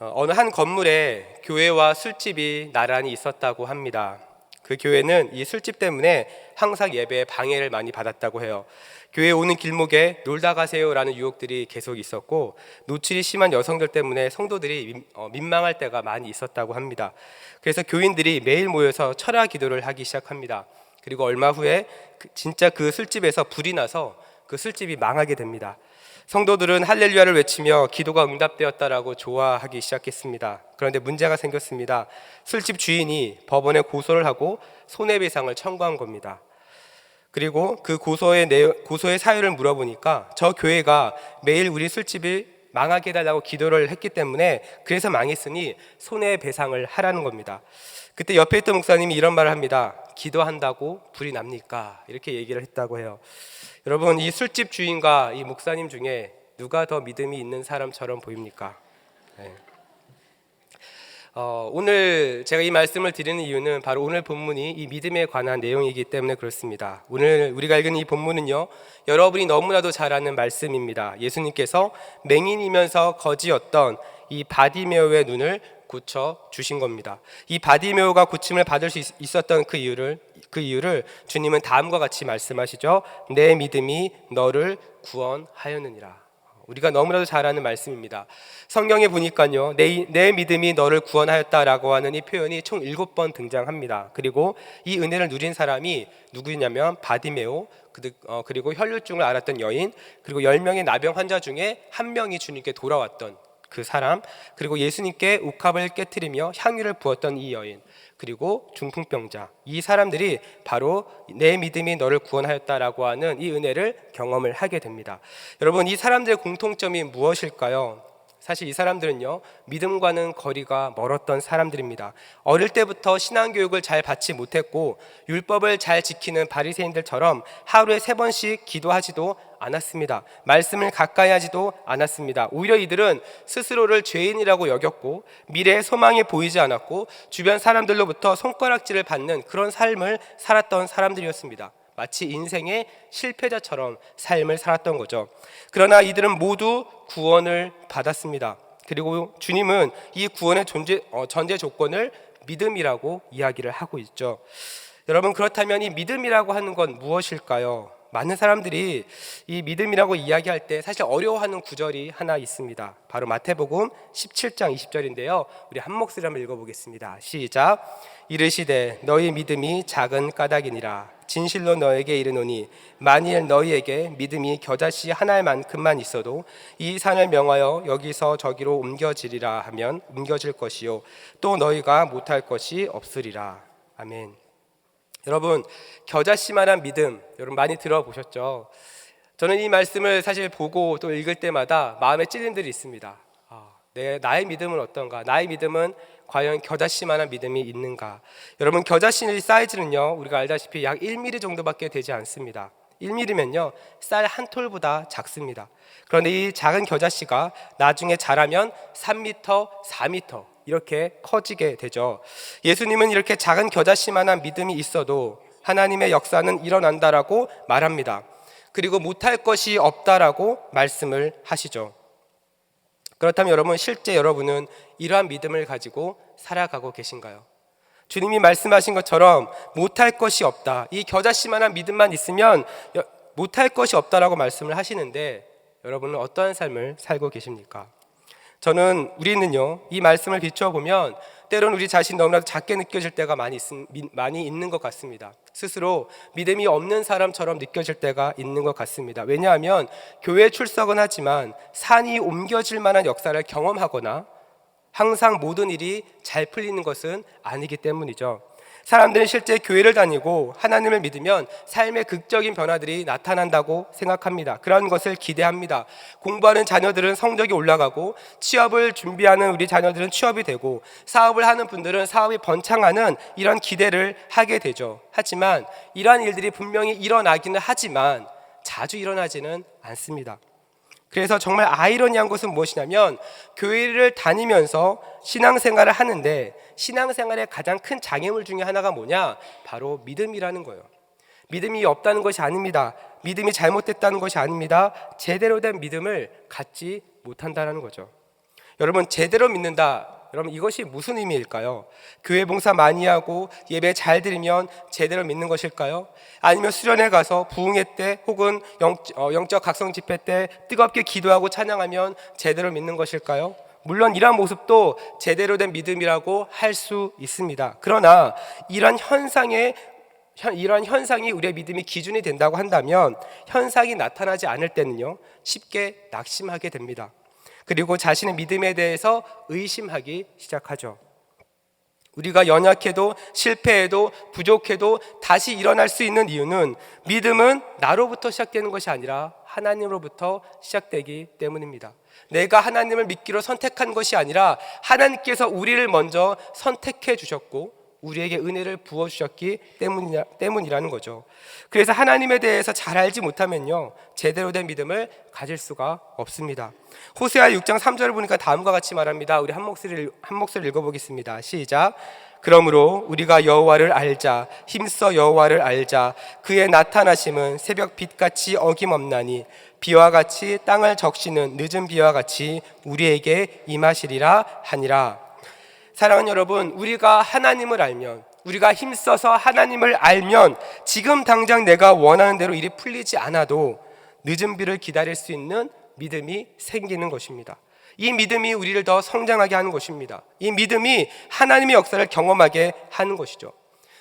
어느 한 건물에 교회와 술집이 나란히 있었다고 합니다. 그 교회는 이 술집 때문에 항상 예배에 방해를 많이 받았다고 해요. 교회에 오는 길목에 놀다 가세요라는 유혹들이 계속 있었고, 노출이 심한 여성들 때문에 성도들이 민망할 때가 많이 있었다고 합니다. 그래서 교인들이 매일 모여서 철야 기도를 하기 시작합니다. 그리고 얼마 후에 진짜 그 술집에서 불이 나서 그 술집이 망하게 됩니다. 성도들은 할렐루야를 외치며 기도가 응답되었다라고 좋아하기 시작했습니다. 그런데 문제가 생겼습니다. 술집 주인이 법원에 고소를 하고 손해배상을 청구한 겁니다. 그리고 그 고소의 사유를 물어보니까 저 교회가 매일 우리 술집을 망하게 해달라고 기도를 했기 때문에 그래서 망했으니 손해배상을 하라는 겁니다. 그때 옆에 있던 목사님이 이런 말을 합니다. 기도한다고 불이 납니까? 이렇게 얘기를 했다고 해요. 여러분, 이 술집 주인과 이 목사님 중에 누가 더 믿음이 있는 사람처럼 보입니까? 네. 오늘 제가 이 말씀을 드리는 이유는 바로 오늘 본문이 이 믿음에 관한 내용이기 때문에 그렇습니다. 오늘 우리가 읽은 이 본문은요, 여러분이 너무나도 잘 아는 말씀입니다. 예수님께서 맹인이면서 거지였던 이 바디메오의 눈을 고쳐 주신 겁니다. 이 바디메오가 고침을 받을 수 있었던 그 이유를 주님은 다음과 같이 말씀하시죠. 내 믿음이 너를 구원하였느니라. 우리가 너무나도 잘 아는 말씀입니다. 성경에 보니까요, 내 믿음이 너를 구원하였다라고 하는 이 표현이 총 7번 등장합니다. 그리고 이 은혜를 누린 사람이 누구냐면 바디메오, 그리고 혈루증을 앓았던 여인, 그리고 10명의 나병 환자 중에 한 명이 주님께 돌아왔던 그 사람, 그리고 예수님께 옥합을 깨트리며 향유를 부었던 이 여인, 그리고 중풍병자, 이 사람들이 바로 내 믿음이 너를 구원하였다라고 하는 이 은혜를 경험을 하게 됩니다. 여러분, 이 사람들의 공통점이 무엇일까요? 사실 이 사람들은요, 믿음과는 거리가 멀었던 사람들입니다. 어릴 때부터 신앙교육을 잘 받지 못했고 율법을 잘 지키는 바리새인들처럼 하루에 3번씩 기도하지도 않았습니다. 말씀을 가까이 하지도 않았습니다. 오히려 이들은 스스로를 죄인이라고 여겼고 미래의 소망이 보이지 않았고 주변 사람들로부터 손가락질을 받는 그런 삶을 살았던 사람들이었습니다. 마치 인생의 실패자처럼 삶을 살았던 거죠. 그러나 이들은 모두 구원을 받았습니다. 그리고 주님은 이 구원의 전제 조건을 믿음이라고 이야기를 하고 있죠. 여러분, 그렇다면 이 믿음이라고 하는 건 무엇일까요? 많은 사람들이 이 믿음이라고 이야기할 때 사실 어려워하는 구절이 하나 있습니다. 바로 마태복음 17장 20절인데요. 우리 한 목소리 한번 읽어보겠습니다. 시작. 이르시되 너희 믿음이 작은 까닭이니라. 진실로 너에게 이르노니 만일 너희에게 믿음이 겨자씨 하나만큼만 있어도 이 산을 명하여 여기서 저기로 옮겨지리라 하면 옮겨질 것이요 또 너희가 못할 것이 없으리라. 아멘. 여러분, 겨자씨만한 믿음, 여러분 많이 들어보셨죠? 저는 이 말씀을 사실 보고 또 읽을 때마다 마음에 찔림들이 있습니다. 나의 믿음은 어떤가? 나의 믿음은 과연 겨자씨만한 믿음이 있는가? 여러분, 겨자씨 사이즈는요, 우리가 알다시피 약 1mm 정도밖에 되지 않습니다. 1mm면요, 쌀 한 톨보다 작습니다. 그런데 이 작은 겨자씨가 나중에 자라면 3m, 4m 이렇게 커지게 되죠. 예수님은 이렇게 작은 겨자씨만한 믿음이 있어도 하나님의 역사는 일어난다라고 말합니다. 그리고 못할 것이 없다라고 말씀을 하시죠. 그렇다면 여러분, 실제 여러분은 이러한 믿음을 가지고 살아가고 계신가요? 주님이 말씀하신 것처럼 못할 것이 없다, 이 겨자씨만한 믿음만 있으면 못할 것이 없다라고 말씀을 하시는데 여러분은 어떠한 삶을 살고 계십니까? 우리는요, 이 말씀을 비춰보면 때로는 우리 자신이 너무나도 작게 느껴질 때가 많이 있는 것 같습니다. 스스로 믿음이 없는 사람처럼 느껴질 때가 있는 것 같습니다. 왜냐하면 교회에 출석은 하지만 산이 옮겨질 만한 역사를 경험하거나 항상 모든 일이 잘 풀리는 것은 아니기 때문이죠. 사람들은 실제 교회를 다니고 하나님을 믿으면 삶의 극적인 변화들이 나타난다고 생각합니다. 그런 것을 기대합니다. 공부하는 자녀들은 성적이 올라가고 취업을 준비하는 우리 자녀들은 취업이 되고 사업을 하는 분들은 사업이 번창하는 이런 기대를 하게 되죠. 하지만 이러한 일들이 분명히 일어나기는 하지만 자주 일어나지는 않습니다. 그래서 정말 아이러니한 것은 무엇이냐면 교회를 다니면서 신앙생활을 하는데 신앙생활의 가장 큰 장애물 중에 하나가 뭐냐? 바로 믿음이라는 거예요. 믿음이 없다는 것이 아닙니다. 믿음이 잘못됐다는 것이 아닙니다. 제대로 된 믿음을 갖지 못한다는 거죠. 여러분, 제대로 믿는다. 여러분, 이것이 무슨 의미일까요? 교회 봉사 많이 하고 예배 잘 드리면 제대로 믿는 것일까요? 아니면 수련회 가서 부흥회 때 혹은 영적 각성 집회 때 뜨겁게 기도하고 찬양하면 제대로 믿는 것일까요? 물론 이러한 모습도 제대로 된 믿음이라고 할 수 있습니다. 그러나 이런 현상이 우리의 믿음의 기준이 된다고 한다면 현상이 나타나지 않을 때는요, 쉽게 낙심하게 됩니다. 그리고 자신의 믿음에 대해서 의심하기 시작하죠. 우리가 연약해도 실패해도 부족해도 다시 일어날 수 있는 이유는 믿음은 나로부터 시작되는 것이 아니라 하나님으로부터 시작되기 때문입니다. 내가 하나님을 믿기로 선택한 것이 아니라 하나님께서 우리를 먼저 선택해 주셨고 우리에게 은혜를 부어주셨기 때문이라는 거죠. 그래서 하나님에 대해서 잘 알지 못하면요, 제대로 된 믿음을 가질 수가 없습니다. 호세아 6장 3절을 보니까 다음과 같이 말합니다. 우리 한 목소리 읽어보겠습니다. 시작. 그러므로 우리가 여호와를 알자, 힘써 여호와를 알자. 그의 나타나심은 새벽 빛같이 어김없나니 비와 같이 땅을 적시는 늦은 비와 같이 우리에게 임하시리라 하니라. 사랑하는 여러분, 우리가 하나님을 알면, 우리가 힘써서 하나님을 알면 지금 당장 내가 원하는 대로 일이 풀리지 않아도 늦은 비를 기다릴 수 있는 믿음이 생기는 것입니다. 이 믿음이 우리를 더 성장하게 하는 것입니다. 이 믿음이 하나님의 역사를 경험하게 하는 것이죠.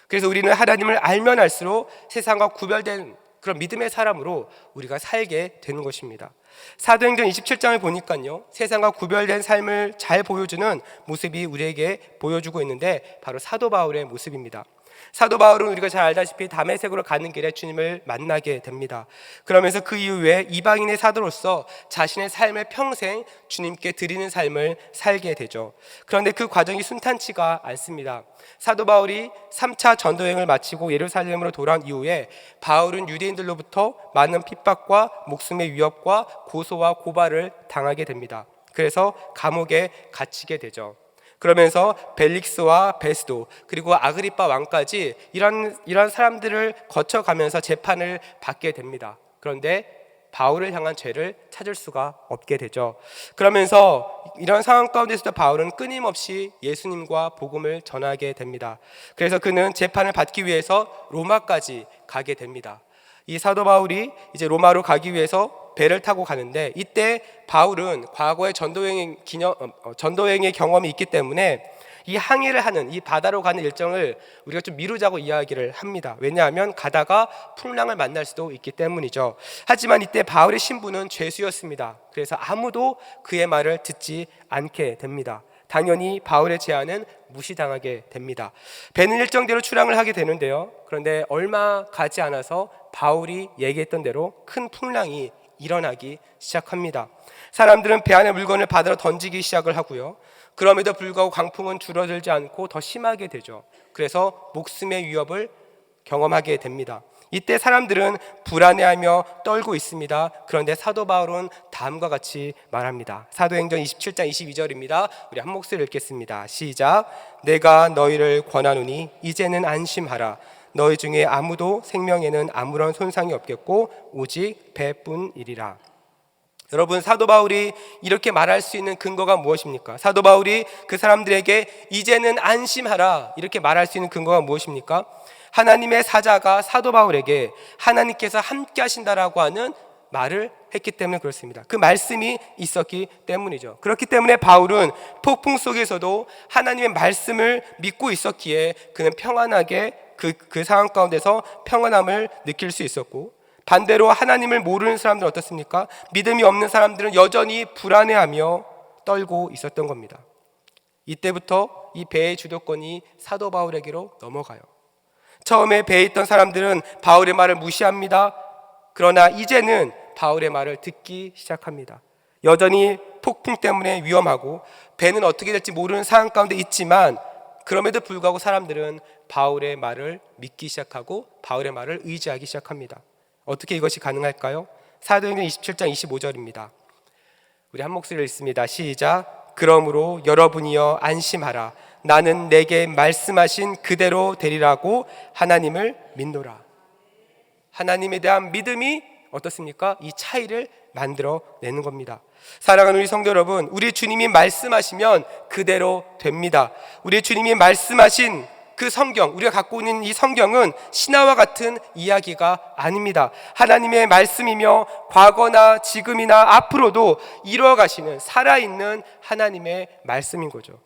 그래서 우리는 하나님을 알면 알수록 세상과 구별된 그런 믿음의 사람으로 우리가 살게 되는 것입니다. 사도행전 27장을 보니까요, 세상과 구별된 삶을 잘 보여주는 모습이 우리에게 보여주고 있는데 바로 사도 바울의 모습입니다. 사도 바울은 우리가 잘 알다시피 다메섹으로 가는 길에 주님을 만나게 됩니다. 그러면서 그 이후에 이방인의 사도로서 자신의 삶을 평생 주님께 드리는 삶을 살게 되죠. 그런데 그 과정이 순탄치가 않습니다. 사도 바울이 3차 전도여행을 마치고 예루살렘으로 돌아온 이후에 바울은 유대인들로부터 많은 핍박과 목숨의 위협과 고소와 고발을 당하게 됩니다. 그래서 감옥에 갇히게 되죠. 그러면서 벨릭스와 베스도 그리고 아그리빠 왕까지 이런 사람들을 거쳐가면서 재판을 받게 됩니다. 그런데 바울을 향한 죄를 찾을 수가 없게 되죠. 그러면서 이런 상황 가운데서도 바울은 끊임없이 예수님과 복음을 전하게 됩니다. 그래서 그는 재판을 받기 위해서 로마까지 가게 됩니다. 이 사도 바울이 이제 로마로 가기 위해서 배를 타고 가는데, 이때 바울은 과거의 전도여행의 경험이 있기 때문에 이 항해를 하는, 이 바다로 가는 일정을 우리가 좀 미루자고 이야기를 합니다. 왜냐하면 가다가 풍랑을 만날 수도 있기 때문이죠. 하지만 이때 바울의 신분은 죄수였습니다. 그래서 아무도 그의 말을 듣지 않게 됩니다. 당연히 바울의 제안은 무시당하게 됩니다. 배는 일정대로 출항을 하게 되는데요, 그런데 얼마 가지 않아서 바울이 얘기했던 대로 큰 풍랑이 일어나기 시작합니다. 사람들은 배 안에 물건을 바다로 던지기 시작을 하고요, 그럼에도 불구하고 강풍은 줄어들지 않고 더 심하게 되죠. 그래서 목숨의 위협을 경험하게 됩니다. 이때 사람들은 불안해하며 떨고 있습니다. 그런데 사도 바울은 다음과 같이 말합니다. 사도행전 27장 22절입니다. 우리 한 목소리 읽겠습니다. 시작. 내가 너희를 권하노니 이제는 안심하라. 너희 중에 아무도 생명에는 아무런 손상이 없겠고 오직 배뿐이리라. 여러분, 사도 바울이 이렇게 말할 수 있는 근거가 무엇입니까? 사도 바울이 그 사람들에게 이제는 안심하라 이렇게 말할 수 있는 근거가 무엇입니까? 하나님의 사자가 사도 바울에게 하나님께서 함께 하신다라고 하는 말을 했기 때문에 그렇습니다. 그 말씀이 있었기 때문이죠. 그렇기 때문에 바울은 폭풍 속에서도 하나님의 말씀을 믿고 있었기에 그는 평안하게 그 상황 가운데서 평안함을 느낄 수 있었고, 반대로 하나님을 모르는 사람들은 어떻습니까? 믿음이 없는 사람들은 여전히 불안해하며 떨고 있었던 겁니다. 이때부터 이 배의 주도권이 사도 바울에게로 넘어가요. 처음에 배에 있던 사람들은 바울의 말을 무시합니다. 그러나 이제는 바울의 말을 듣기 시작합니다. 여전히 폭풍 때문에 위험하고 배는 어떻게 될지 모르는 상황 가운데 있지만 그럼에도 불구하고 사람들은 바울의 말을 믿기 시작하고 바울의 말을 의지하기 시작합니다. 어떻게 이것이 가능할까요? 사도행전 27장 25절입니다. 우리 한 목소리를 읽습니다. 시작. 그러므로 여러분이여 안심하라. 나는 내게 말씀하신 그대로 되리라고 하나님을 믿노라. 하나님에 대한 믿음이 어떻습니까? 이 차이를 만들어내는 겁니다. 사랑하는 우리 성도 여러분, 우리 주님이 말씀하시면 그대로 됩니다. 우리 주님이 말씀하신 그 성경, 우리가 갖고 있는 이 성경은 신화와 같은 이야기가 아닙니다. 하나님의 말씀이며 과거나 지금이나 앞으로도 이루어가시는 살아있는 하나님의 말씀인 거죠.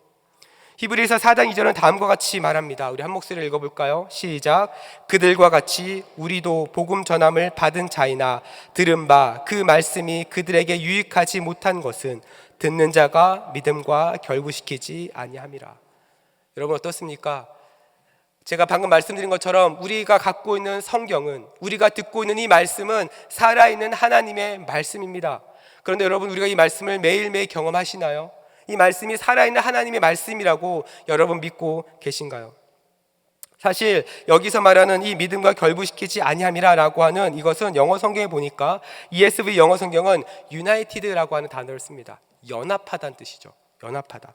히브리서 4장 2절은 다음과 같이 말합니다. 우리 한 목소리를 읽어볼까요? 시작. 그들과 같이 우리도 복음 전함을 받은 자이나 들은 바 그 말씀이 그들에게 유익하지 못한 것은 듣는 자가 믿음과 결부시키지 아니함이라. 여러분 어떻습니까? 제가 방금 말씀드린 것처럼 우리가 갖고 있는 성경은, 우리가 듣고 있는 이 말씀은 살아있는 하나님의 말씀입니다. 그런데 여러분, 우리가 이 말씀을 매일매일 경험하시나요? 이 말씀이 살아있는 하나님의 말씀이라고 여러분 믿고 계신가요? 사실 여기서 말하는 이 믿음과 결부시키지 아니함이라고 하는 이것은 영어 성경에 보니까 ESV 영어 성경은 united라고 하는 단어를 씁니다. 연합하다는 뜻이죠. 연합하다.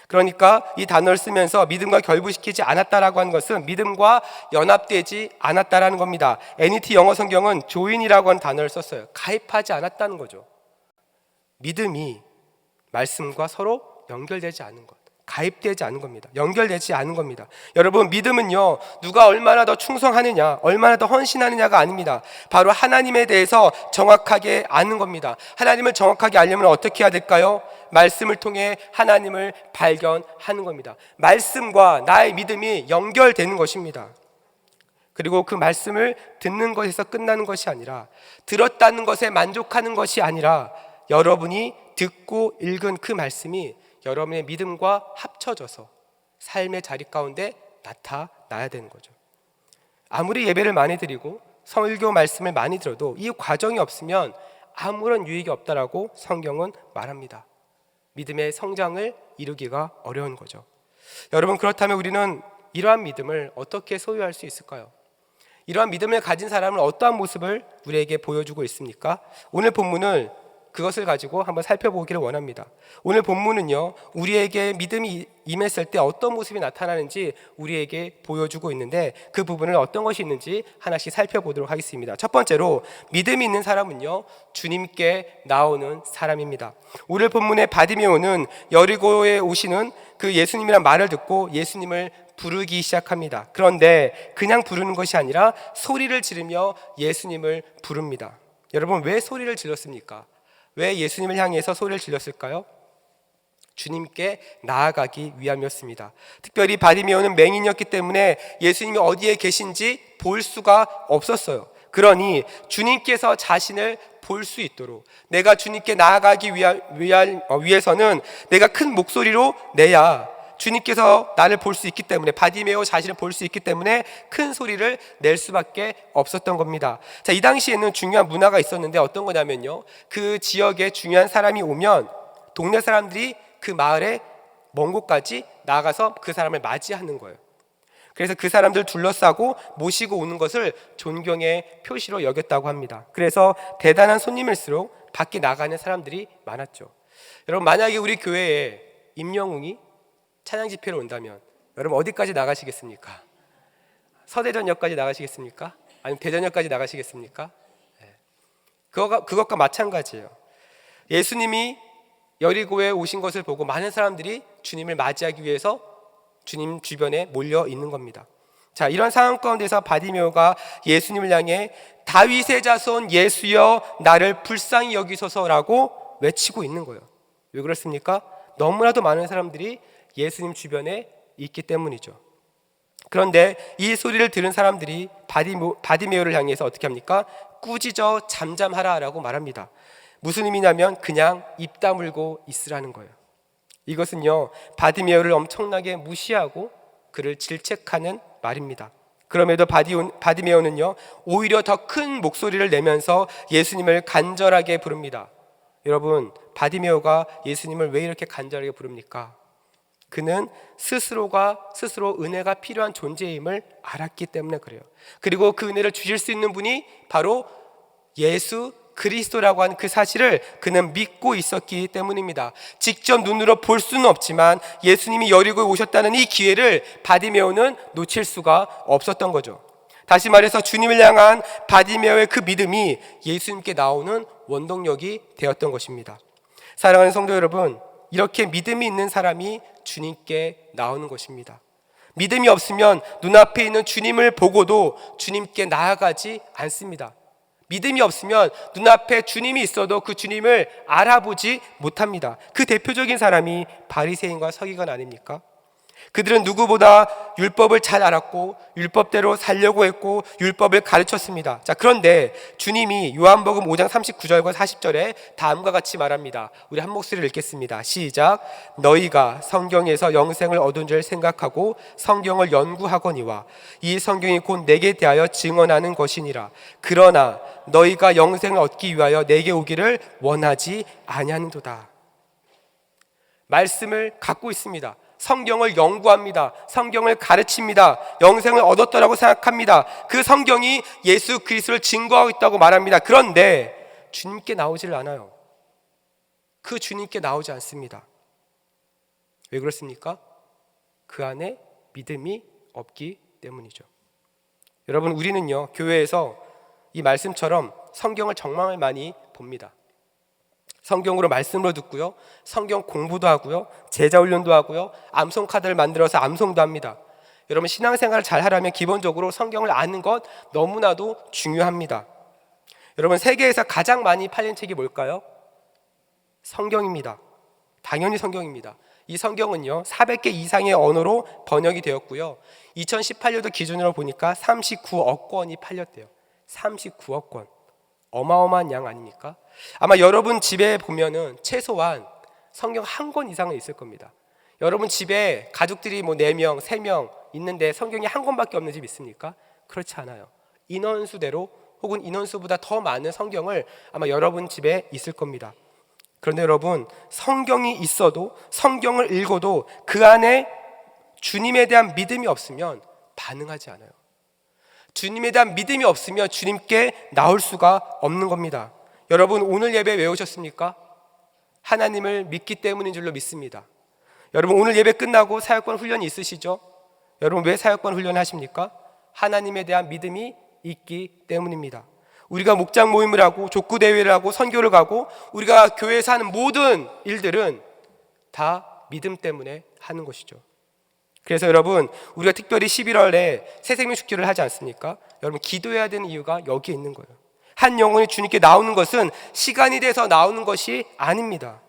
그러니까 이 단어를 쓰면서 믿음과 결부시키지 않았다라고 하는 것은 믿음과 연합되지 않았다라는 겁니다. NET 영어 성경은 join이라고 하는 단어를 썼어요. 가입하지 않았다는 거죠. 믿음이 말씀과 서로 연결되지 않은 것, 가입되지 않은 겁니다. 연결되지 않은 겁니다. 여러분, 믿음은요, 누가 얼마나 더 충성하느냐, 얼마나 더 헌신하느냐가 아닙니다. 바로 하나님에 대해서 정확하게 아는 겁니다. 하나님을 정확하게 알려면 어떻게 해야 될까요? 말씀을 통해 하나님을 발견하는 겁니다. 말씀과 나의 믿음이 연결되는 것입니다. 그리고 그 말씀을 듣는 것에서 끝나는 것이 아니라, 들었다는 것에 만족하는 것이 아니라, 여러분이 듣고 읽은 그 말씀이 여러분의 믿음과 합쳐져서 삶의 자리 가운데 나타나야 되는 거죠. 아무리 예배를 많이 드리고 설교 말씀을 많이 들어도 이 과정이 없으면 아무런 유익이 없다라고 성경은 말합니다. 믿음의 성장을 이루기가 어려운 거죠. 여러분, 그렇다면 우리는 이러한 믿음을 어떻게 소유할 수 있을까요? 이러한 믿음을 가진 사람은 어떠한 모습을 우리에게 보여주고 있습니까? 오늘 본문을 그것을 가지고 한번 살펴보기를 원합니다. 오늘 본문은요, 우리에게 믿음이 임했을 때 어떤 모습이 나타나는지 우리에게 보여주고 있는데, 그 부분을 어떤 것이 있는지 하나씩 살펴보도록 하겠습니다. 첫 번째로, 믿음이 있는 사람은요, 주님께 나오는 사람입니다. 오늘 본문의 바디메오는 여리고에 오시는 그 예수님이란 말을 듣고 예수님을 부르기 시작합니다. 그런데 그냥 부르는 것이 아니라 소리를 지르며 예수님을 부릅니다. 여러분, 왜 소리를 질렀습니까? 왜 예수님을 향해서 소리를 질렀을까요? 주님께 나아가기 위함이었습니다. 특별히 바디메오는 맹인이었기 때문에 예수님이 어디에 계신지 볼 수가 없었어요. 그러니 주님께서 자신을 볼 수 있도록, 내가 주님께 나아가기 위해서는 내가 큰 목소리로 내야 주님께서 나를 볼 수 있기 때문에, 바디메오 자신을 볼 수 있기 때문에 큰 소리를 낼 수밖에 없었던 겁니다. 자, 이 당시에는 중요한 문화가 있었는데 어떤 거냐면요, 그 지역에 중요한 사람이 오면 동네 사람들이 그 마을에 먼 곳까지 나가서 그 사람을 맞이하는 거예요. 그래서 그 사람들 둘러싸고 모시고 오는 것을 존경의 표시로 여겼다고 합니다. 그래서 대단한 손님일수록 밖에 나가는 사람들이 많았죠. 여러분, 만약에 우리 교회에 임영웅이 찬양 집회로 온다면 여러분 어디까지 나가시겠습니까? 서대전역까지 나가시겠습니까? 아니면 대전역까지 나가시겠습니까? 네. 그것과 마찬가지예요. 예수님이 여리고에 오신 것을 보고 많은 사람들이 주님을 맞이하기 위해서 주님 주변에 몰려 있는 겁니다. 자, 이런 상황 가운데서 바디메오가 예수님을 향해 다윗의 자손 예수여 나를 불쌍히 여기소서라고 외치고 있는 거예요. 왜 그렇습니까? 너무나도 많은 사람들이 예수님 주변에 있기 때문이죠. 그런데 이 소리를 들은 사람들이 바디메오를 향해서 어떻게 합니까? 꾸짖어 잠잠하라라고 말합니다. 무슨 의미냐면 그냥 입 다물고 있으라는 거예요. 이것은요, 바디메오를 엄청나게 무시하고 그를 질책하는 말입니다. 그럼에도 바디메오는요, 오히려 더 큰 목소리를 내면서 예수님을 간절하게 부릅니다. 여러분, 바디메오가 예수님을 왜 이렇게 간절하게 부릅니까? 그는 스스로 은혜가 필요한 존재임을 알았기 때문에 그래요. 그리고 그 은혜를 주실 수 있는 분이 바로 예수 그리스도라고 하는 그 사실을 그는 믿고 있었기 때문입니다. 직접 눈으로 볼 수는 없지만 예수님이 여리고에 오셨다는 이 기회를 바디메오는 놓칠 수가 없었던 거죠. 다시 말해서 주님을 향한 바디메오의 그 믿음이 예수님께 나오는 원동력이 되었던 것입니다. 사랑하는 성도 여러분, 이렇게 믿음이 있는 사람이 주님께 나오는 것입니다. 믿음이 없으면 눈앞에 있는 주님을 보고도 주님께 나아가지 않습니다. 믿음이 없으면 눈앞에 주님이 있어도 그 주님을 알아보지 못합니다. 그 대표적인 사람이 바리새인과 서기관 아닙니까? 그들은 누구보다 율법을 잘 알았고 율법대로 살려고 했고 율법을 가르쳤습니다. 자, 그런데 주님이 요한복음 5장 39절과 40절에 다음과 같이 말합니다. 우리 한 목소리를 읽겠습니다. 시작. 너희가 성경에서 영생을 얻은 줄 생각하고 성경을 연구하거니와 이 성경이 곧 내게 대하여 증언하는 것이니라. 그러나 너희가 영생을 얻기 위하여 내게 오기를 원하지 아니하는도다. 말씀을 갖고 있습니다. 성경을 연구합니다. 성경을 가르칩니다. 영생을 얻었다라고 생각합니다. 그 성경이 예수 그리스도를 증거하고 있다고 말합니다. 그런데 주님께 나오지를 않아요. 그 주님께 나오지 않습니다. 왜 그렇습니까? 그 안에 믿음이 없기 때문이죠. 여러분, 우리는요, 교회에서 이 말씀처럼 성경을 정말 많이 봅니다. 성경으로 말씀으로 듣고요, 성경 공부도 하고요, 제자 훈련도 하고요, 암송 카드를 만들어서 암송도 합니다. 여러분, 신앙생활을 잘 하려면 기본적으로 성경을 아는 것 너무나도 중요합니다. 여러분, 세계에서 가장 많이 팔린 책이 뭘까요? 성경입니다. 당연히 성경입니다. 이 성경은요 400개 이상의 언어로 번역이 되었고요, 2018년도 기준으로 보니까 39억 권이 팔렸대요. 39억 권. 어마어마한 양 아닙니까? 아마 여러분 집에 보면은 최소한 성경 한 권 이상은 있을 겁니다. 여러분 집에 가족들이 뭐 4명, 3명 있는데 성경이 한 권밖에 없는 집 있습니까? 그렇지 않아요. 인원수대로 혹은 인원수보다 더 많은 성경을 아마 여러분 집에 있을 겁니다. 그런데 여러분, 성경이 있어도, 성경을 읽어도 그 안에 주님에 대한 믿음이 없으면 반응하지 않아요. 주님에 대한 믿음이 없으면 주님께 나올 수가 없는 겁니다. 여러분, 오늘 예배 왜 오셨습니까? 하나님을 믿기 때문인 줄로 믿습니다. 여러분, 오늘 예배 끝나고 사역권 훈련이 있으시죠? 여러분, 왜 사역권 훈련을 하십니까? 하나님에 대한 믿음이 있기 때문입니다. 우리가 목장 모임을 하고 족구 대회를 하고 선교를 가고 우리가 교회에서 하는 모든 일들은 다 믿음 때문에 하는 것이죠. 그래서 여러분, 우리가 특별히 11월에 새생명 축제를 하지 않습니까? 여러분, 기도해야 되는 이유가 여기에 있는 거예요. 한 영혼이 주님께 나오는 것은 시간이 돼서 나오는 것이 아닙니다.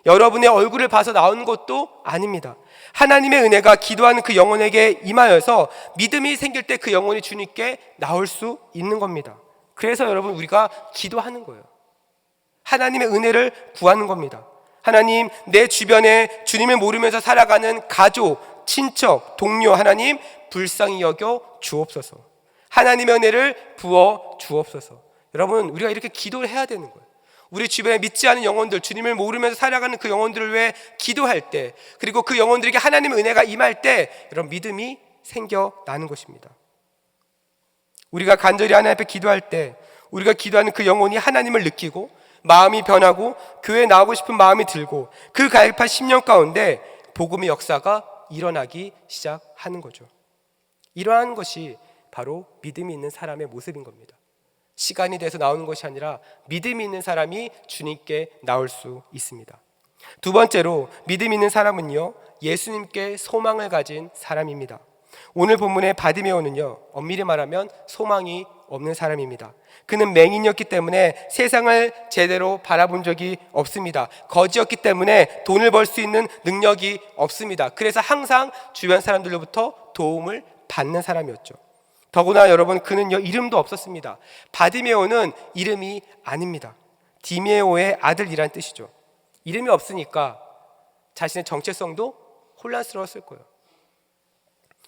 여러분의 얼굴을 봐서 나오는 것도 아닙니다. 하나님의 은혜가 기도하는 그 영혼에게 임하여서 믿음이 생길 때 그 영혼이 주님께 나올 수 있는 겁니다. 그래서 여러분, 우리가 기도하는 거예요. 하나님의 은혜를 구하는 겁니다. 하나님, 내 주변에 주님을 모르면서 살아가는 가족, 친척, 동료, 하나님 불쌍히 여겨 주옵소서. 하나님의 은혜를 부어 주옵소서. 여러분, 우리가 이렇게 기도를 해야 되는 거예요. 우리 주변에 믿지 않은 영혼들, 주님을 모르면서 살아가는 그 영혼들을 위해 기도할 때, 그리고 그 영혼들에게 하나님의 은혜가 임할 때 여러분, 믿음이 생겨나는 것입니다. 우리가 간절히 하나님 앞에 기도할 때, 우리가 기도하는 그 영혼이 하나님을 느끼고 마음이 변하고 교회에 나오고 싶은 마음이 들고 그 가입한 10년 가운데 복음의 역사가 일어나기 시작하는 거죠. 이러한 것이 바로 믿음이 있는 사람의 모습인 겁니다. 시간이 돼서 나오는 것이 아니라 믿음이 있는 사람이 주님께 나올 수 있습니다. 두 번째로, 믿음 있는 사람은요, 예수님께 소망을 가진 사람입니다. 오늘 본문의 바디메오는요, 엄밀히 말하면 소망이 없는 사람입니다. 그는 맹인이었기 때문에 세상을 제대로 바라본 적이 없습니다. 거지였기 때문에 돈을 벌 수 있는 능력이 없습니다. 그래서 항상 주변 사람들로부터 도움을 받는 사람이었죠. 더구나 여러분, 그는요, 이름도 없었습니다. 바디메오는 이름이 아닙니다. 디메오의 아들이란 뜻이죠. 이름이 없으니까 자신의 정체성도 혼란스러웠을 거예요.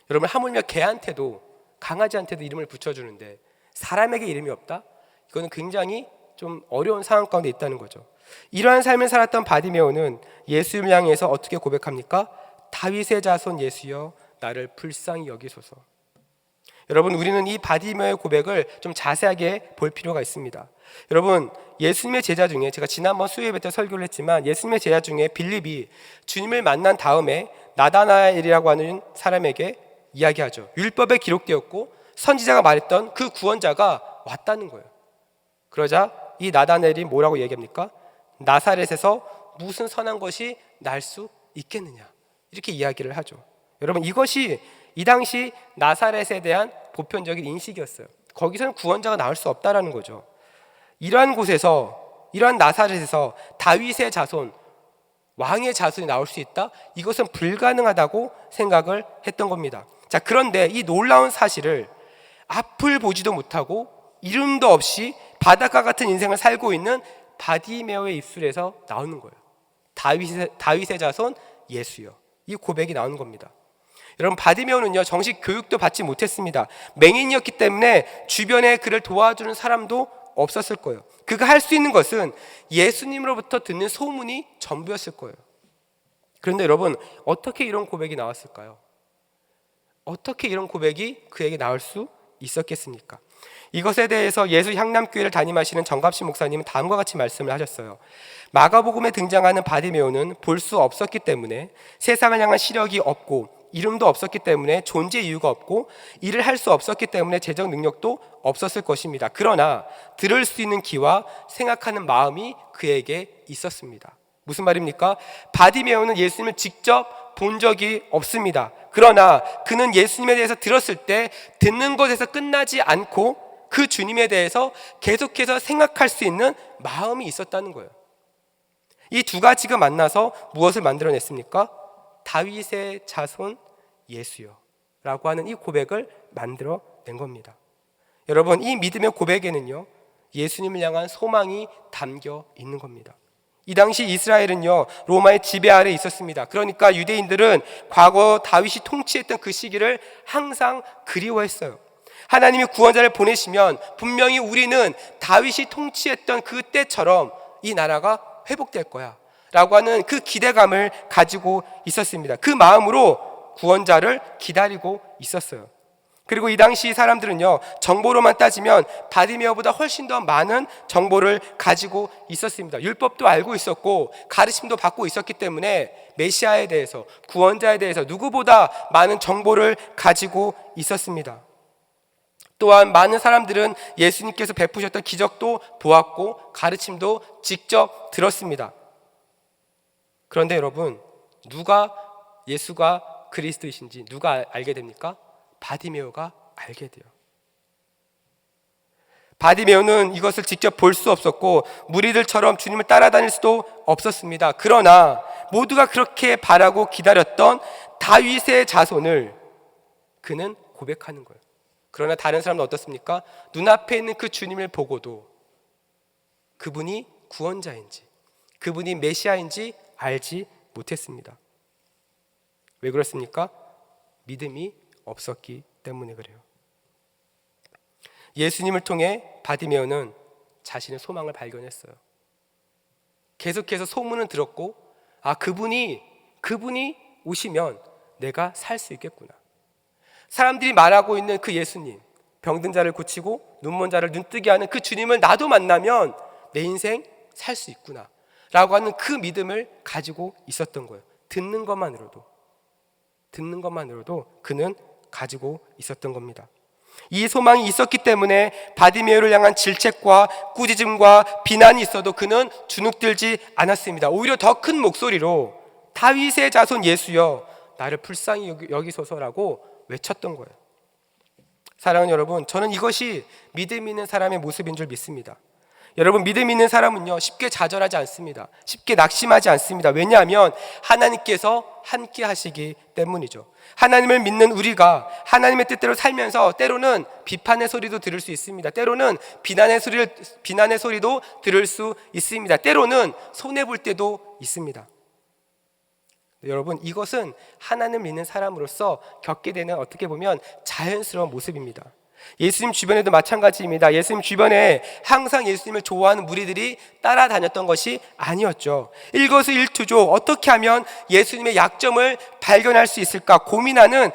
여러분, 하물며 개한테도, 강아지한테도 이름을 붙여주는데 사람에게 이름이 없다? 이거는 굉장히 좀 어려운 상황 가운데 있다는 거죠. 이러한 삶을 살았던 바디메오는 예수님을 향해서 어떻게 고백합니까? 다윗의 자손 예수여, 나를 불쌍히 여기소서. 여러분, 우리는 이 바디메오의 고백을 좀 자세하게 볼 필요가 있습니다. 여러분, 예수님의 제자 중에, 제가 지난번 수요예배 때 설교를 했지만 예수님의 제자 중에 빌립이 주님을 만난 다음에 나다나엘이라고 하는 사람에게 이야기하죠. 율법에 기록되었고 선지자가 말했던 그 구원자가 왔다는 거예요. 그러자 이 나다넬이 뭐라고 얘기합니까? 나사렛에서 무슨 선한 것이 날 수 있겠느냐, 이렇게 이야기를 하죠. 여러분, 이것이 이 당시 나사렛에 대한 보편적인 인식이었어요. 거기서는 구원자가 나올 수 없다라는 거죠. 이러한 곳에서, 이러한 나사렛에서 다윗의 자손, 왕의 자손이 나올 수 있다? 이것은 불가능하다고 생각을 했던 겁니다. 자, 그런데 이 놀라운 사실을 앞을 보지도 못하고 이름도 없이 바닷가 같은 인생을 살고 있는 바디메오의 입술에서 나오는 거예요. 다윗의 자손 예수여, 이 고백이 나오는 겁니다. 여러분, 바디메오는요, 정식 교육도 받지 못했습니다. 맹인이었기 때문에 주변에 그를 도와주는 사람도 없었을 거예요. 그가 할 수 있는 것은 예수님으로부터 듣는 소문이 전부였을 거예요. 그런데 여러분, 어떻게 이런 고백이 나왔을까요? 어떻게 이런 고백이 그에게 나올 수 있었겠습니까? 이것에 대해서 예수 향남교회를 담임하시는 정갑신 목사님은 다음과 같이 말씀을 하셨어요. 마가복음에 등장하는 바디메오는 볼 수 없었기 때문에, 세상을 향한 시력이 없고 이름도 없었기 때문에 존재 이유가 없고, 일을 할 수 없었기 때문에 재정 능력도 없었을 것입니다. 그러나 들을 수 있는 귀와 생각하는 마음이 그에게 있었습니다. 무슨 말입니까? 바디메오는 예수님을 직접 본 적이 없습니다. 그러나 그는 예수님에 대해서 들었을 때 듣는 것에서 끝나지 않고 그 주님에 대해서 계속해서 생각할 수 있는 마음이 있었다는 거예요. 이 두 가지가 만나서 무엇을 만들어냈습니까? 다윗의 자손 예수여 라고 하는 이 고백을 만들어낸 겁니다. 여러분, 이 믿음의 고백에는요, 예수님을 향한 소망이 담겨 있는 겁니다. 이 당시 이스라엘은요, 로마의 지배 아래에 있었습니다. 그러니까 유대인들은 과거 다윗이 통치했던 그 시기를 항상 그리워했어요. 하나님이 구원자를 보내시면 분명히 우리는 다윗이 통치했던 그 때처럼 이 나라가 회복될 거야 라고 하는 그 기대감을 가지고 있었습니다. 그 마음으로 구원자를 기다리고 있었어요. 그리고 이 당시 사람들은요, 정보로만 따지면 바디메오보다 훨씬 더 많은 정보를 가지고 있었습니다. 율법도 알고 있었고 가르침도 받고 있었기 때문에 메시아에 대해서, 구원자에 대해서 누구보다 많은 정보를 가지고 있었습니다. 또한 많은 사람들은 예수님께서 베푸셨던 기적도 보았고 가르침도 직접 들었습니다. 그런데 여러분, 누가 예수가 그리스도이신지 누가 알게 됩니까? 바디메오가 알게 돼요. 바디메오는 이것을 직접 볼 수 없었고 무리들처럼 주님을 따라다닐 수도 없었습니다. 그러나 모두가 그렇게 바라고 기다렸던 다윗의 자손을 그는 고백하는 거예요. 그러나 다른 사람은 어떻습니까? 눈앞에 있는 그 주님을 보고도 그분이 구원자인지, 그분이 메시아인지 알지 못했습니다. 왜 그렇습니까? 믿음이 없었기 때문에 그래요. 예수님을 통해 바디메오는 자신의 소망을 발견했어요. 계속해서 소문은 들었고, 그분이 오시면 내가 살 수 있겠구나. 사람들이 말하고 있는 그 예수님, 병든 자를 고치고 눈먼 자를 눈뜨게 하는 그 주님을 나도 만나면 내 인생 살 수 있구나 라고 하는 그 믿음을 가지고 있었던 거예요. 듣는 것만으로도 그는 가지고 있었던 겁니다. 이 소망이 있었기 때문에 바디메오를 향한 질책과 꾸짖음과 비난이 있어도 그는 주눅들지 않았습니다. 오히려 더 큰 목소리로 다윗의 자손 예수여, 나를 불쌍히 여기소서라고 외쳤던 거예요. 사랑하는 여러분, 저는 이것이 믿음 있는 사람의 모습인 줄 믿습니다. 여러분, 믿음 있는 사람은요, 쉽게 좌절하지 않습니다. 쉽게 낙심하지 않습니다. 왜냐하면 하나님께서 함께 하시기 때문이죠. 하나님을 믿는 우리가 하나님의 뜻대로 살면서 때로는 비판의 소리도 들을 수 있습니다. 때로는 비난의 소리도 들을 수 있습니다. 때로는 손해볼 때도 있습니다. 여러분, 이것은 하나님을 믿는 사람으로서 겪게 되는, 어떻게 보면 자연스러운 모습입니다. 예수님 주변에도 마찬가지입니다. 예수님 주변에 항상 예수님을 좋아하는 무리들이 따라다녔던 것이 아니었죠. 일거수일투족, 어떻게 하면 예수님의 약점을 발견할 수 있을까 고민하는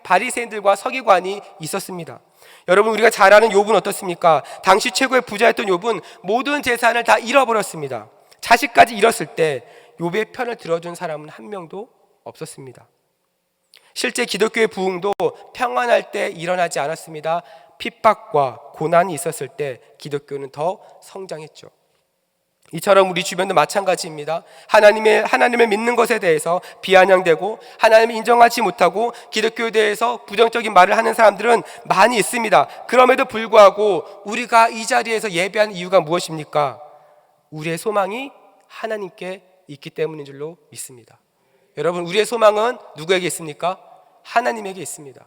바리새인들과 서기관이 있었습니다. 여러분, 우리가 잘 아는 욥은 어떻습니까? 당시 최고의 부자였던 욥은 모든 재산을 다 잃어버렸습니다. 자식까지 잃었을 때 욥의 편을 들어준 사람은 한 명도 없었습니다. 실제 기독교의 부흥도 평안할 때 일어나지 않았습니다. 핍박과 고난이 있었을 때 기독교는 더 성장했죠. 이처럼 우리 주변도 마찬가지입니다. 하나님을 믿는 것에 대해서 비아냥되고 하나님을 인정하지 못하고 기독교에 대해서 부정적인 말을 하는 사람들은 많이 있습니다. 그럼에도 불구하고 우리가 이 자리에서 예배하는 이유가 무엇입니까? 우리의 소망이 하나님께 있기 때문인 줄로 믿습니다. 여러분, 우리의 소망은 누구에게 있습니까? 하나님에게 있습니다.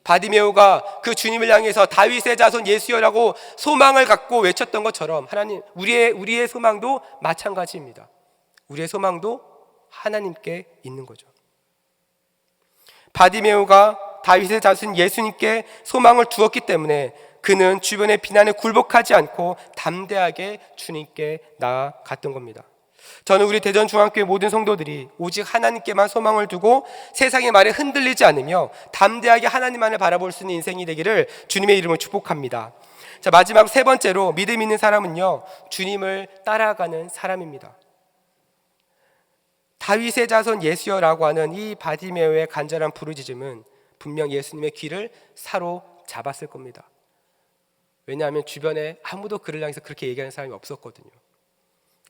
바디메오가 그 주님을 향해서 다윗의 자손 예수여라고 소망을 갖고 외쳤던 것처럼 하나님, 우리의 소망도 마찬가지입니다. 우리의 소망도 하나님께 있는 거죠. 바디메오가 다윗의 자손 예수님께 소망을 두었기 때문에 그는 주변의 비난에 굴복하지 않고 담대하게 주님께 나아갔던 겁니다. 저는 우리 대전중앙교회 모든 성도들이 오직 하나님께만 소망을 두고 세상의 말에 흔들리지 않으며 담대하게 하나님만을 바라볼 수 있는 인생이 되기를 주님의 이름으로 축복합니다. 자, 마지막 세 번째로 믿음 있는 사람은요, 주님을 따라가는 사람입니다. 다윗의 자손 예수여라고 하는 이 바디메오의 간절한 부르짖음은 분명 예수님의 귀를 사로잡았을 겁니다. 왜냐하면 주변에 아무도 그를 향해서 그렇게 얘기하는 사람이 없었거든요.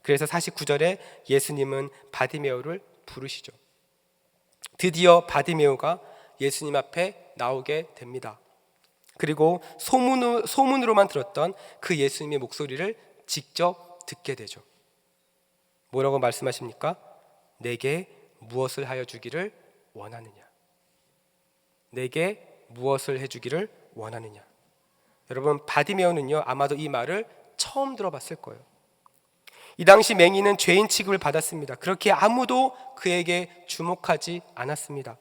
그래서 49절에 예수님은 바디메오를 부르시죠. 드디어 바디메오가 예수님 앞에 나오게 됩니다. 그리고 소문으로만 들었던 그 예수님의 목소리를 직접 듣게 되죠. 뭐라고 말씀하십니까? 내게 무엇을 하여 주기를 원하느냐? 내게 무엇을 해주기를 원하느냐? 여러분, 바디메오는요, 아마도 이 말을 처음 들어봤을 거예요. 이 당시 맹인은 죄인 취급을 받았습니다. 그렇게 아무도 그에게 주목하지 않았습니다.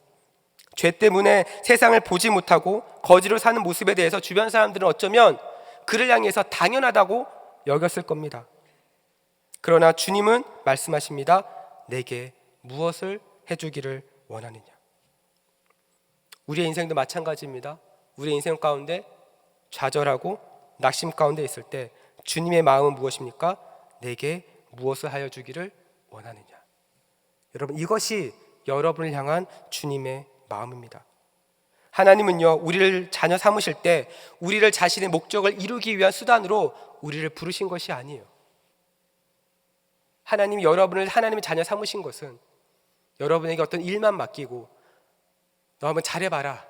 죄 때문에 세상을 보지 못하고 거지로 사는 모습에 대해서 주변 사람들은 어쩌면 그를 향해서 당연하다고 여겼을 겁니다. 그러나 주님은 말씀하십니다. 내게 무엇을 해주기를 원하느냐? 우리의 인생도 마찬가지입니다. 우리의 인생 가운데 좌절하고 낙심 가운데 있을 때 주님의 마음은 무엇입니까? 내게 무엇을 하여 주기를 원하느냐? 여러분, 이것이 여러분을 향한 주님의 마음입니다. 하나님은요, 우리를 자녀 삼으실 때 우리를 자신의 목적을 이루기 위한 수단으로 우리를 부르신 것이 아니에요. 하나님이 여러분을 하나님의 자녀 삼으신 것은 여러분에게 어떤 일만 맡기고 너 한번 잘해봐라,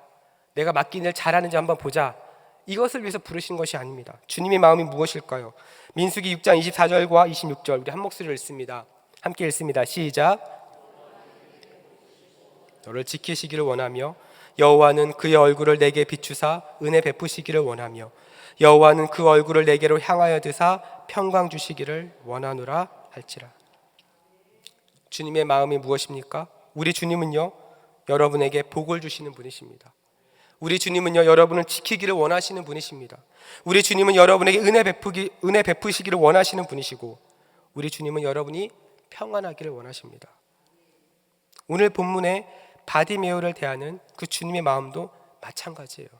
내가 맡긴 일 잘하는지 한번 보자, 이것을 위해서 부르신 것이 아닙니다. 주님의 마음이 무엇일까요? 민수기 6장 24절과 26절 우리 한 목소리를 읽습니다. 함께 읽습니다. 시작. 너를 지키시기를 원하며 여호와는 그의 얼굴을 내게 비추사 은혜 베푸시기를 원하며 여호와는 그 얼굴을 내게로 향하여 드사 평강 주시기를 원하노라 할지라. 주님의 마음이 무엇입니까? 우리 주님은요, 여러분에게 복을 주시는 분이십니다. 우리 주님은요, 여러분을 지키기를 원하시는 분이십니다. 우리 주님은 여러분에게 은혜 베푸시기를 원하시는 분이시고 우리 주님은 여러분이 평안하기를 원하십니다. 오늘 본문에 바디메오를 대하는 그 주님의 마음도 마찬가지예요.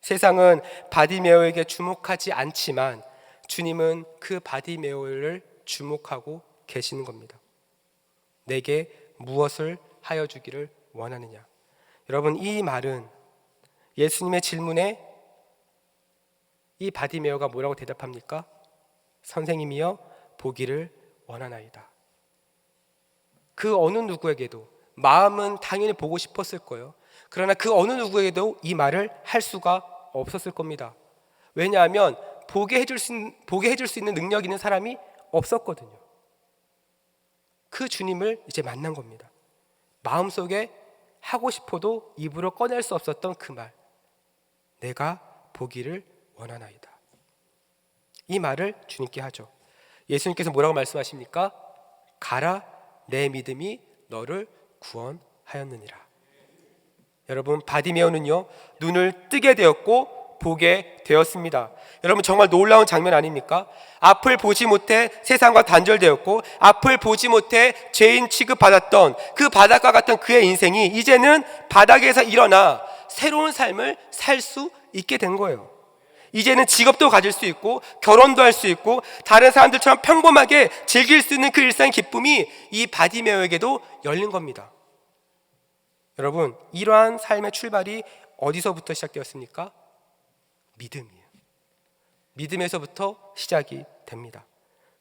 세상은 바디메오에게 주목하지 않지만 주님은 그 바디메오를 주목하고 계시는 겁니다. 내게 무엇을 하여 주기를 원하느냐? 여러분, 이 말은 예수님의 질문에 이 바디메오가 뭐라고 대답합니까? 선생님이여 보기를 원하나이다. 그 어느 누구에게도 마음은 당연히 보고 싶었을 거예요. 그러나 그 어느 누구에게도 이 말을 할 수가 없었을 겁니다. 왜냐하면 보게 해줄 수 있는 능력 있는 사람이 없었거든요. 그 주님을 이제 만난 겁니다. 마음속에 하고 싶어도 입으로 꺼낼 수 없었던 그 말, 내가 보기를 원하나이다. 이 말을 주님께 하죠. 예수님께서 뭐라고 말씀하십니까? 가라, 내 믿음이 너를 구원하였느니라. 여러분, 바디메오는요, 눈을 뜨게 되었고 보게 되었습니다. 여러분, 정말 놀라운 장면 아닙니까? 앞을 보지 못해 세상과 단절되었고 앞을 보지 못해 죄인 취급받았던 그 바닥과 같은 그의 인생이 이제는 바닥에서 일어나 새로운 삶을 살 수 있게 된 거예요. 이제는 직업도 가질 수 있고 결혼도 할 수 있고 다른 사람들처럼 평범하게 즐길 수 있는 그 일상의 기쁨이 이 바디메오에게도 열린 겁니다. 여러분, 이러한 삶의 출발이 어디서부터 시작되었습니까? 믿음이에요. 믿음에서부터 시작이 됩니다.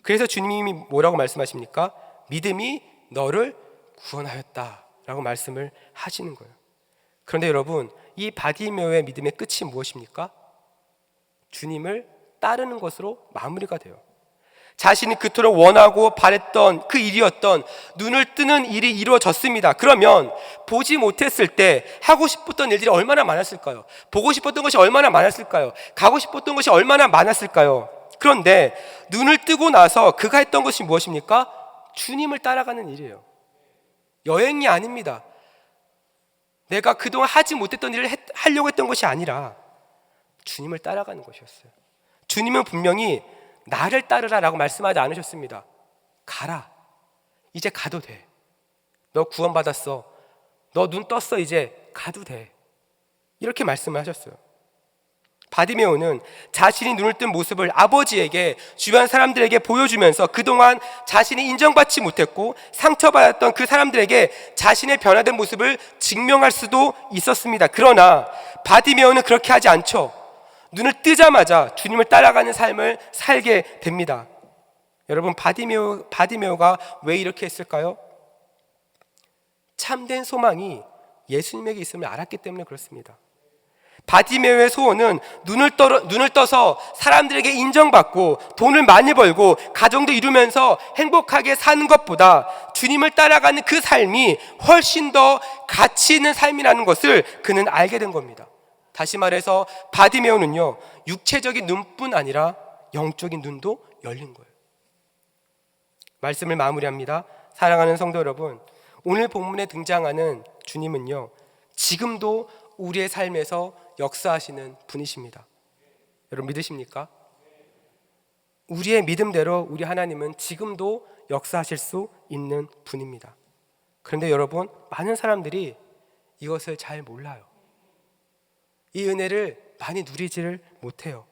그래서 주님이 뭐라고 말씀하십니까? 믿음이 너를 구원하였다 라고 말씀을 하시는 거예요. 그런데 여러분, 이 바디메오의 믿음의 끝이 무엇입니까? 주님을 따르는 것으로 마무리가 돼요. 자신이 그토록 원하고 바랬던 그 일이었던 눈을 뜨는 일이 이루어졌습니다. 그러면 보지 못했을 때 하고 싶었던 일들이 얼마나 많았을까요? 보고 싶었던 것이 얼마나 많았을까요? 가고 싶었던 것이 얼마나 많았을까요? 그런데 눈을 뜨고 나서 그가 했던 것이 무엇입니까? 주님을 따라가는 일이에요. 여행이 아닙니다. 내가 그동안 하지 못했던 일을 하려고 했던 것이 아니라 주님을 따라가는 것이었어요. 주님은 분명히 나를 따르라 라고 말씀하지 않으셨습니다. 가라. 이제 가도 돼. 너 구원받았어. 너 눈 떴어. 이제 가도 돼. 이렇게 말씀을 하셨어요. 바디메오는 자신이 눈을 뜬 모습을 아버지에게, 주변 사람들에게 보여주면서 그동안 자신이 인정받지 못했고 상처받았던 그 사람들에게 자신의 변화된 모습을 증명할 수도 있었습니다. 그러나 바디메오는 그렇게 하지 않죠. 눈을 뜨자마자 주님을 따라가는 삶을 살게 됩니다. 여러분, 바디메오가 왜 이렇게 했을까요? 참된 소망이 예수님에게 있음을 알았기 때문에 그렇습니다. 바디메오의 소원은 눈을 떠서 사람들에게 인정받고 돈을 많이 벌고 가정도 이루면서 행복하게 사는 것보다 주님을 따라가는 그 삶이 훨씬 더 가치 있는 삶이라는 것을 그는 알게 된 겁니다. 다시 말해서 바디메오는요, 육체적인 눈뿐 아니라 영적인 눈도 열린 거예요. 말씀을 마무리합니다. 사랑하는 성도 여러분, 오늘 본문에 등장하는 주님은요, 지금도 우리의 삶에서 역사하시는 분이십니다. 여러분 믿으십니까? 우리의 믿음대로 우리 하나님은 지금도 역사하실 수 있는 분입니다. 그런데 여러분, 많은 사람들이 이것을 잘 몰라요. 이 은혜를 많이 누리지를 못해요.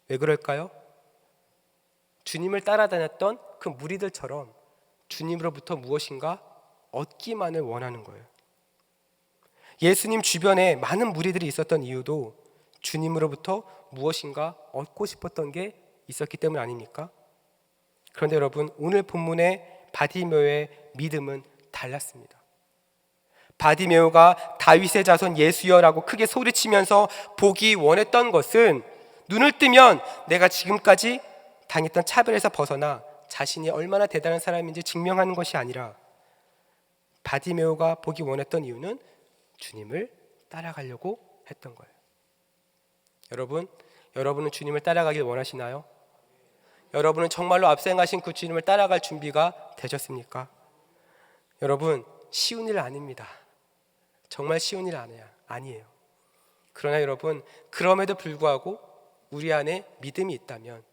왜 그럴까요? 주님을 따라다녔던 그 무리들처럼 주님으로부터 무엇인가 얻기만을 원하는 거예요. 예수님 주변에 많은 무리들이 있었던 이유도 주님으로부터 무엇인가 얻고 싶었던 게 있었기 때문 아닙니까? 그런데 여러분, 오늘 본문의 바디메오의 믿음은 달랐습니다. 바디메오가 다윗의 자손 예수여라고 크게 소리치면서 보기 원했던 것은 눈을 뜨면 내가 지금까지 당했던 차별에서 벗어나 자신이 얼마나 대단한 사람인지 증명하는 것이 아니라, 바디메오가 보기 원했던 이유는 주님을 따라가려고 했던 거예요. 여러분은 주님을 따라가길 원하시나요? 여러분은 정말로 앞서 행하신 그 주님을 따라갈 준비가 되셨습니까? 여러분, 쉬운 일 아닙니다. 정말 쉬운 일 아니에요. 그러나 여러분, 그럼에도 불구하고 우리 안에 믿음이 있다면,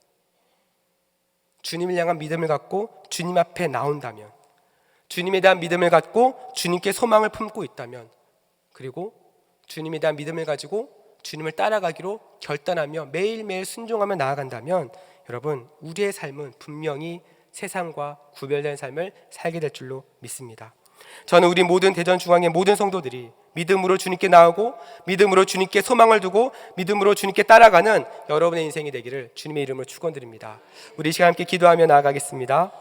주님을 향한 믿음을 갖고 주님 앞에 나온다면, 주님에 대한 믿음을 갖고 주님께 소망을 품고 있다면, 그리고 주님에 대한 믿음을 가지고 주님을 따라가기로 결단하며 매일매일 순종하며 나아간다면, 여러분, 우리의 삶은 분명히 세상과 구별된 삶을 살게 될 줄로 믿습니다. 저는 우리 모든 대전중앙의 모든 성도들이 믿음으로 주님께 나오고 믿음으로 주님께 소망을 두고 믿음으로 주님께 따라가는 여러분의 인생이 되기를 주님의 이름으로 축원드립니다. 우리 시간 함께 기도하며 나아가겠습니다.